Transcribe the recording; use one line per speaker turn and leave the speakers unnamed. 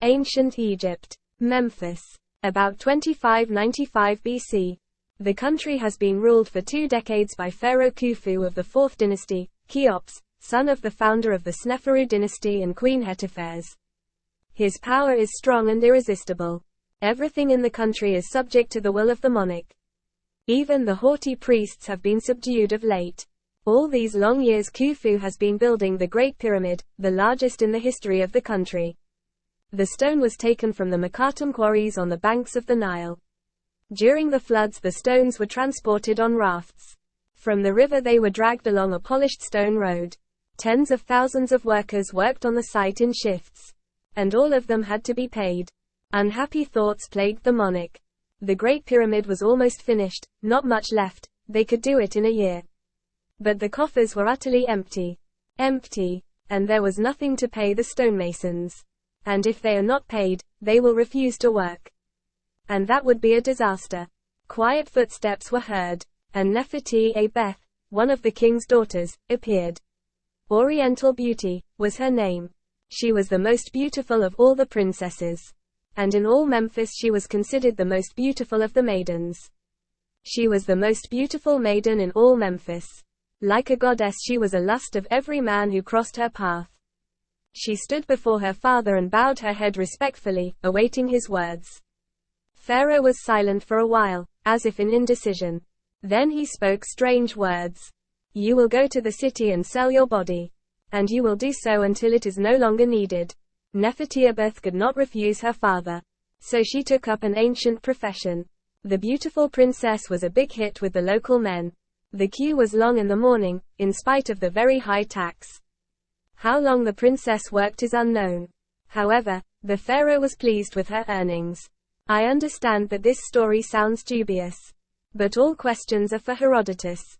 Ancient Egypt. Memphis. About 2595 BC. The country has been ruled for 2 decades by Pharaoh Khufu of the 4th dynasty, Cheops, son of the founder of the Sneferu dynasty and Queen Hetepheres. His power is strong and irresistible. Everything in the country is subject to the will of the monarch. Even the haughty priests have been subdued of late. All these long years Khufu has been building the Great Pyramid, the largest in the history of the country. The stone was taken from the Makatam quarries on the banks of the Nile. During the floods the stones were transported on rafts. From the river they were dragged along a polished stone road. Tens of thousands of workers worked on the site in shifts. And all of them had to be paid. Unhappy thoughts plagued the monarch. The Great Pyramid was almost finished, not much left, they could do it in a year. But the coffers were utterly empty. Empty. And there was nothing to pay the stonemasons. And if they are not paid, they will refuse to work. And that would be a disaster. Quiet footsteps were heard, and Nefertiti-Beth, one of the king's daughters, appeared. Oriental Beauty was her name. She was the most beautiful of all the princesses. And in all Memphis she was considered the most beautiful of the maidens. She was the most beautiful maiden in all Memphis. Like a goddess she was a lust of every man who crossed her path. She stood before her father and bowed her head respectfully, awaiting his words. Pharaoh was silent for a while, as if in indecision. Then he spoke strange words. You will go to the city and sell your body. And you will do so until it is no longer needed. Nefertiti-Beth could not refuse her father. So she took up an ancient profession. The beautiful princess was a big hit with the local men. The queue was long in the morning, in spite of the very high tax. How long the princess worked is unknown. However, the pharaoh was pleased with her earnings. I understand that this story sounds dubious. But all questions are for Herodotus.